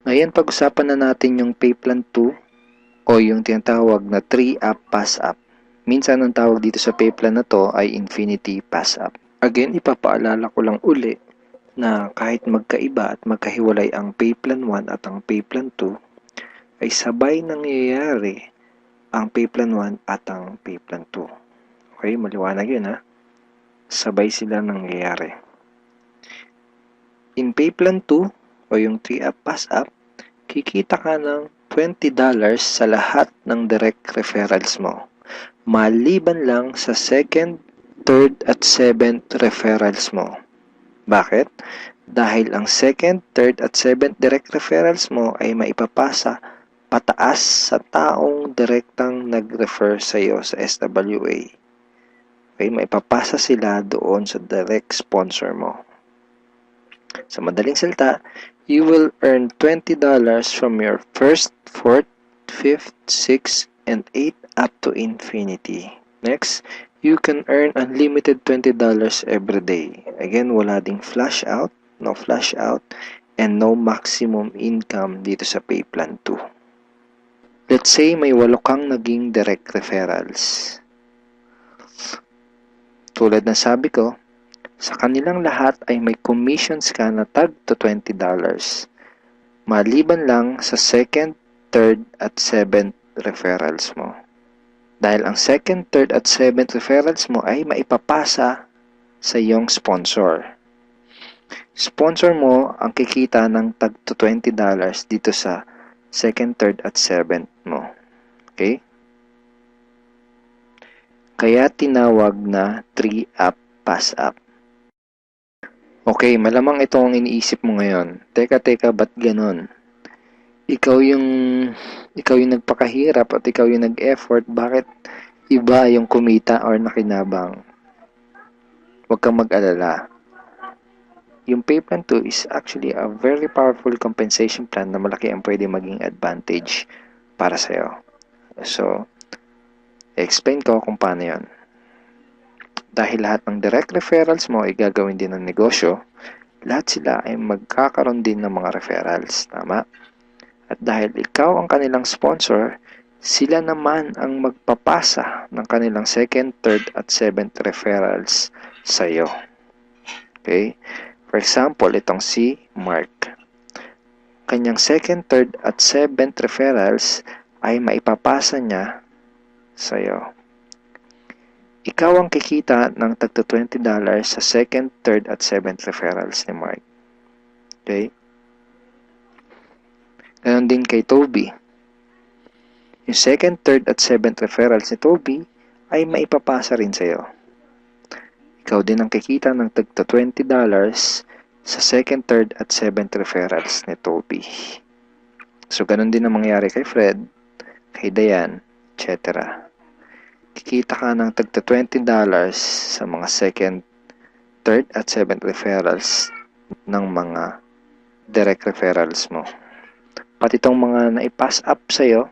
Ngayon, pag-usapan na natin yung pay plan 2 o yung tinatawag na 3-up pass-up. Minsan ang tawag dito sa pay plan na to ay infinity pass-up. Again, ipapaalala ko lang uli na kahit magkaiba at magkahiwalay ang pay plan 1 at ang pay plan 2, ay sabay nangyayari ang pay plan 1 at ang pay plan 2. Okay, maliwanag yun ha. Sabay sila nangyayari. In pay plan 2 o yung 3-up pass-up, kikita ka ng $20 sa lahat ng direct referrals mo. Maliban lang sa second, third at seventh referrals mo. Bakit? Dahil ang second, third at seventh direct referrals mo ay maipapasa pataas sa taong direktang nag-refer sa iyo sa SWA. Okay, maipapasa sila doon sa direct sponsor mo. Sa madaling salita, you will earn $20 from your first, fourth, fifth, sixth, and 8th up to infinity. Next, you can earn unlimited $20 every day. Again, wala ding flash out, no flash out, and no maximum income dito sa pay plan 2. Let's say may 8 kang naging direct referrals. Tulad ng sabi ko, sa kanilang lahat ay may commissions ka na tag to $20. Maliban lang sa second, third at seventh referrals mo. Dahil ang second, third at seventh referrals mo ay maipapasa sa iyong sponsor. Sponsor mo ang kikita ng tag to $20 dito sa second, third at seventh mo. Okay? Kaya tinawag na 3-up pass-up. Okay, malamang ito ang iniisip mo ngayon. Teka, ba't ganon? Ikaw yung nagpakahirap at ikaw yung nag-effort, bakit iba yung kumita or nakinabang? Huwag kang mag-alala. Yung pay plan 2 is actually a very powerful compensation plan na malaki ang pwede maging advantage para sa'yo. So, explain ko kung paano yun. Dahil lahat ng direct referrals mo ay gagawin din ng negosyo, lahat sila ay magkakaroon din ng mga referrals. Tama? At dahil ikaw ang kanilang sponsor, sila naman ang magpapasa ng kanilang second, third at seventh referrals sa iyo. Okay? For example, itong si Mark. Kanyang second, third at seventh referrals ay maipapasa niya sa iyo. Ikaw ang kikita ng tagto $20 sa second, third at seventh referrals ni Mark. Okay? Ganon din kay Toby. Yung second, third at seventh referrals ni Toby ay maipapasa rin sa iyo. Ikaw din ang kikita ng tagto $20 sa second, third at seventh referrals ni Toby. So, ganon din ang mangyari kay Fred, kay Dayan, etc. Kikita ka ng tagto $20 sa mga second, third at seventh referrals ng mga direct referrals mo. Pati itong mga naipass up sa'yo,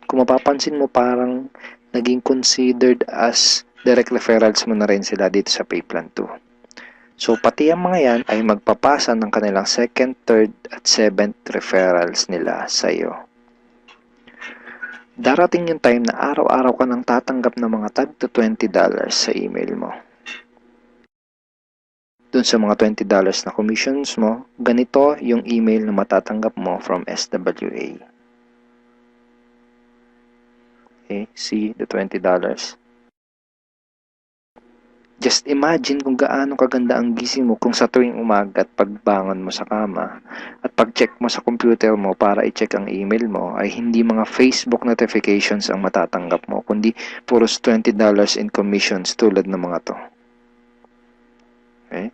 kung mapapansin mo parang naging considered as direct referrals mo na rin sila dito sa pay plan 2. So pati ang mga yan ay magpapasa ng kanilang second, third at seventh referrals nila sa'yo. Darating yung time na araw-araw ka nang tatanggap ng mga tag to $20 sa email mo. Dun sa mga $20 na commissions mo, ganito yung email na matatanggap mo from SWA. Okay, see the $20. Just imagine kung gaano kaganda ang gising mo kung sa tuwing umaga at pagbangon mo sa kama at pag-check mo sa computer mo para i-check ang email mo ay hindi mga Facebook notifications ang matatanggap mo, kundi puros $20 in commissions tulad ng mga to. Okay?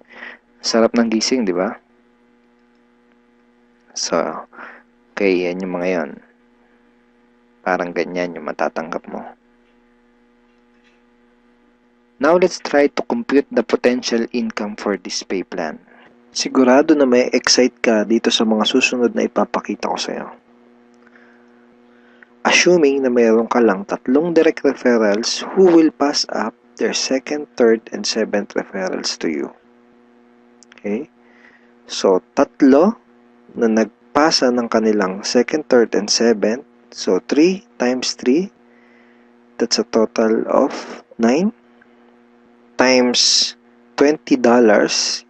Sarap ng gising, di ba? So, okay, yan yung mga yan. Parang ganyan yung matatanggap mo. Now, let's try to compute the potential income for this pay plan. Sigurado na may excite ka dito sa mga susunod na ipapakita ko sa'yo. Assuming na mayroon ka lang 3 direct referrals who will pass up their second, third, and seventh referrals to you. Okay? So, 3 na magpapasa ng kanilang 2nd, 3rd, and 7th. So, 3 times 3, that's a total of 9 times $20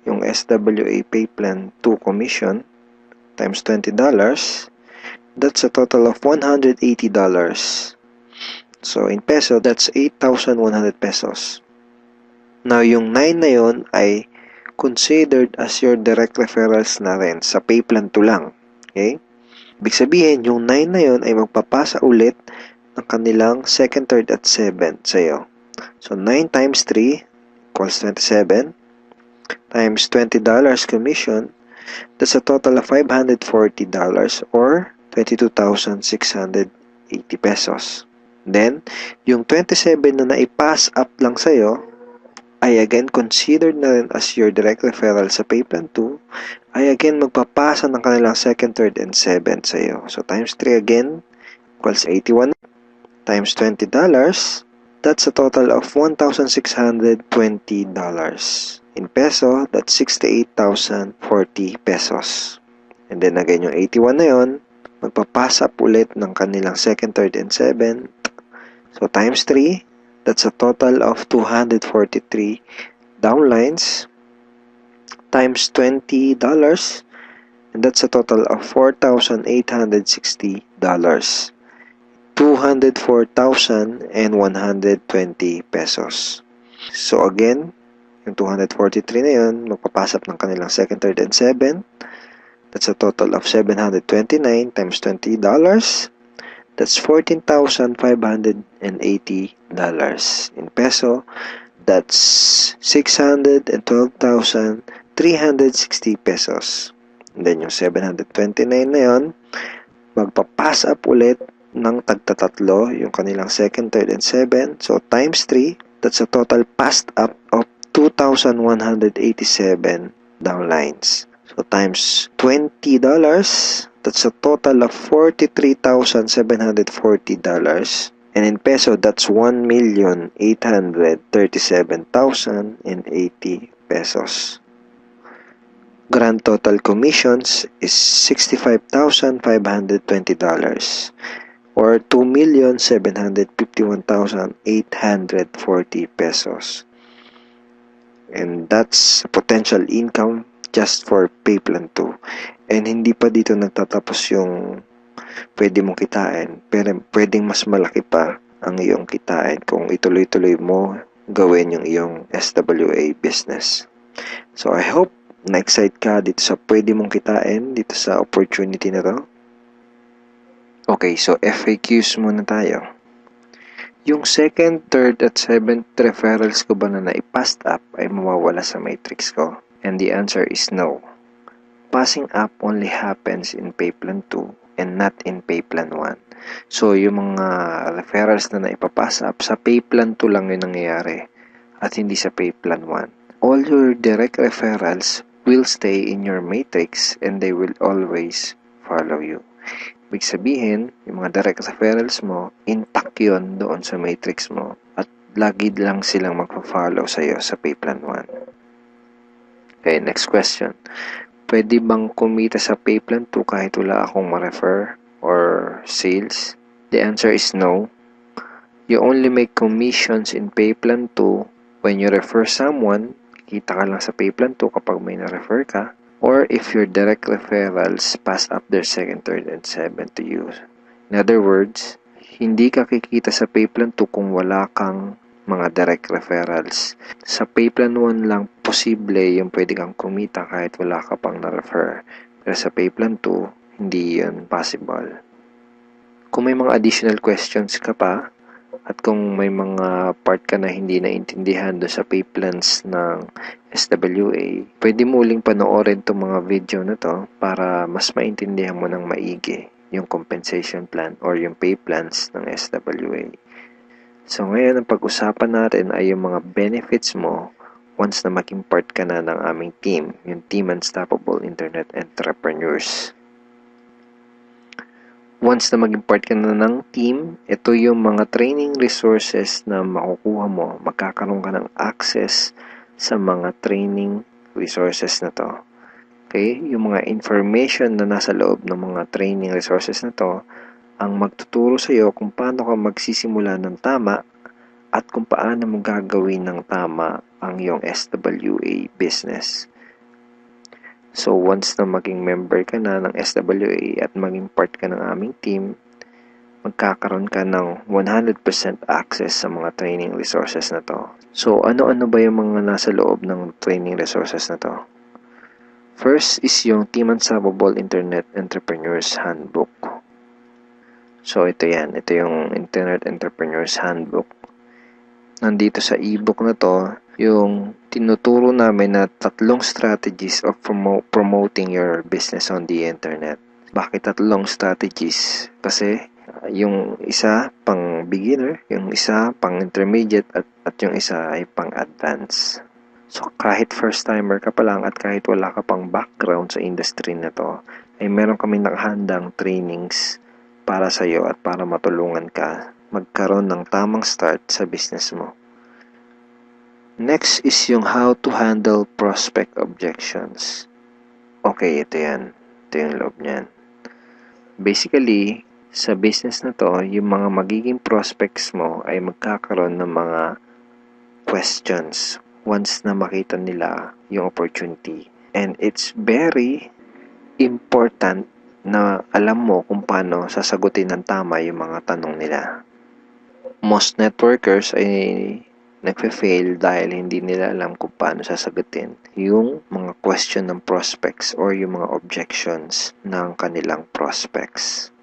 yung SWA Pay Plan 2 commission times $20, that's a total of $180. So, in peso, that's 8,100 pesos. Now, yung 9 na yun ay considered as your direct referrals na rin sa Pay Plan 2 lang. Okay? Ibig sabihin, yung 9 na yun ay magpapasa ulit ng kanilang 2nd, 3rd, at 7th sa'yo. So, 9 times 3 equals 27 times $20 commission, that's a total of $540 or 22,680 pesos. Then, yung 27 na naipass up lang sa'yo ay again considered na rin as your direct referral sa Pay Plan 2 ay again magpapasa ng kanilang 2nd, 3rd, and 7th sa'yo. So, times 3 again equals 81 times $20, that's a total of $1,620. In peso, that's 68,040 pesos. And then again, yung 81 na yun, magpapasa up ulit ng kanilang 2nd, 3rd, and 7th. So, times 3, that's a total of 243 downlines times $20, and that's a total of $4,860. 204,120 pesos. So again, yung 243 na yun, magpapasap ng kanilang 2nd, 3rd, and 7th. That's a total of $729 times $20. That's $14,580. In peso, that's 612,360 pesos. And then yung 729 na yun, magpapass up ulit ng tagtatatlo yung kanilang 2nd, 3rd, and 7th. So, times 3, that's a total passed up of 2,187 downlines. So, times $20, that's a total of $43,740. And in peso, that's 1,837,080 pesos. Grand total commissions is $65,520 or 2,751,840 pesos. And that's potential income just for Pay Plan 2. And hindi pa dito nagtatapos yung pwede mong kitain, pero pwedeng mas malaki pa ang iyong kitain kung ituloy-tuloy mo gawin yung iyong SWA business. So I hope na-excite ka dito sa pwede mong kitain dito sa opportunity na to. Okay, so FAQs muna tayo. Yung 2nd, 3rd, at 7th referrals ko ba na naipassed up ay mawawala sa matrix ko? And the answer is no. Passing up only happens in Pay Plan 2 and not in Pay Plan 1. So, yung mga referrals na naipapass up sa Pay Plan 2 lang yung nangyayari at hindi sa Pay Plan 1. All your direct referrals will stay in your matrix and they will always follow you. Ibig sabihin, yung mga direct referrals mo, intact yun doon sa matrix mo at lagi lang silang magpa-follow sa'yo sa Pay Plan 1. Okay, next question. Pwede bang kumita sa Pay Plan 2 kahit wala akong ma-refer or sales? The answer is no. You only make commissions in Pay Plan 2 when you refer someone. Kita ka lang sa Pay Plan 2 kapag may na-refer ka, or if your direct referrals pass up their 2nd, 3rd, and 7th to you. In other words, hindi ka kikita sa Pay Plan 2 kung wala kang mga direct referrals. Sa Pay Plan 1 lang posible yung pwede kang kumita kahit wala ka pang na-refer. Pero sa Pay Plan 2, hindi yun possible. Kung may mga additional questions ka pa, at kung may mga part ka na hindi naintindihan do sa pay plans ng SWA, pwede mo uling panoorin itong mga video na to para mas maintindihan mo ng maigi yung compensation plan or yung pay plans ng SWA. So ngayon, ang pag-usapan natin ay yung mga benefits mo once na maging part ka na ng aming team, yung Team Unstoppable Internet Entrepreneurs. Once na maging part ka na ng team, ito yung mga training resources na makukuha mo. Magkakaroon ka ng access sa mga training resources na to. Okay? Yung mga information na nasa loob ng mga training resources na to ang magtuturo sa iyo kung paano ka magsisimula ng tama at kung paano mo gagawin ng tama ang iyong SWA business. So, once na maging member ka na ng SWA at maging part ka ng aming team, magkakaroon ka ng 100% access sa mga training resources na to. So, ano-ano ba yung mga nasa loob ng training resources na to? First is yung Team Unstoppable Internet Entrepreneurs Handbook. So, ito yan. Ito yung Internet Entrepreneurs Handbook. Nandito sa ebook na to, yung tinuturo namin na 3 strategies of promoting your business on the internet. Bakit 3 strategies? Kasi yung isa pang beginner, yung isa pang intermediate at yung isa ay pang advanced. So kahit first timer ka pa lang at kahit wala ka pang background sa industry na to, ay meron kami nakahandang trainings para sa iyo at para matulungan ka magkaroon ng tamang start sa business mo. Next is yung how to handle prospect objections. Okay, ito yan. Ito yung loob niyan. Basically, sa business na to, yung mga magiging prospects mo ay magkakaroon ng mga questions once na makita nila yung opportunity. And it's very important na alam mo kung paano sasagutin ng tama yung mga tanong nila. Most networkers ay nagfe-fail dahil hindi nila alam kung paano sasagutin yung mga question ng prospects or yung mga objections ng kanilang prospects.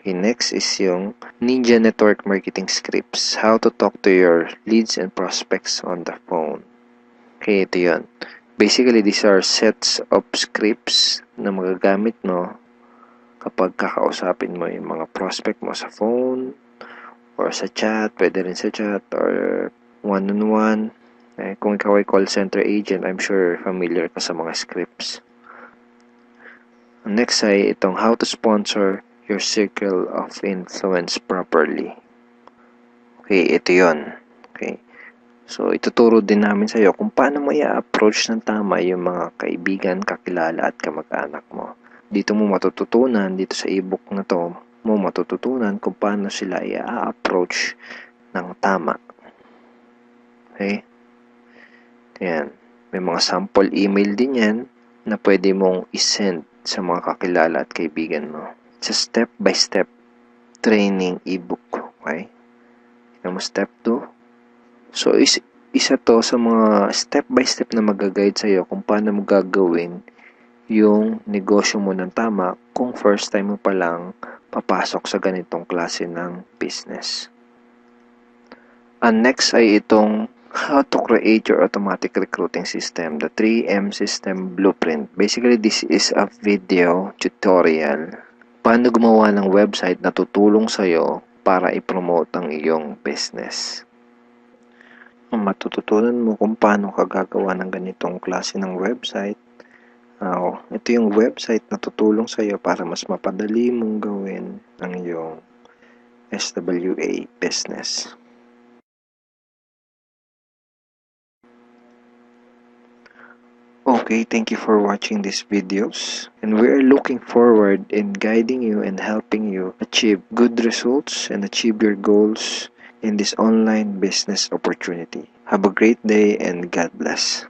Okay, next is yung Ninja Network Marketing Scripts. How to talk to your leads and prospects on the phone. Okay, ito yun. Basically, these are sets of scripts na magagamit mo kapag kakausapin mo yung mga prospect mo sa phone, or sa chat, pwede rin sa chat, or one-on-one. Kung ikaw ay call center agent, I'm sure familiar ka sa mga scripts. Next ay itong how to sponsor your circle of influence properly. Okay, ito yon. Okay. So, ituturo din namin sa iyo kung paano mo i-approach ng tama yung mga kaibigan, kakilala at kamag-anak mo. Dito mo matututunan, dito sa ebook na to, mo matututunan kung paano sila i-approach ng tama. Okay? Ayan. May mga sample email din yan na pwede mong isend sa mga kakilala at kaibigan mo. It's a step-by-step training ebook. Okay? Tignan mo step 2. So, isa to sa mga step-by-step na mag-guide sa'yo kung paano mo gagawin yung negosyo mo ng tama kung first time mo pa lang papasok sa ganitong klase ng business. And next ay itong how to create your automatic recruiting system, the 3M system blueprint. Basically, this is a video tutorial paano gumawa ng website na tutulong sa'yo para i-promote ang iyong business. Matututunan mo kung paano ka gagawa ng ganitong klase ng website. Ito yung website na tutulong sa iyo para mas mapadali mong gawin ang iyong SWA business. Okay, thank you for watching these videos, and we are looking forward in guiding you and helping you achieve good results and achieve your goals in this online business opportunity. Have a great day and God bless.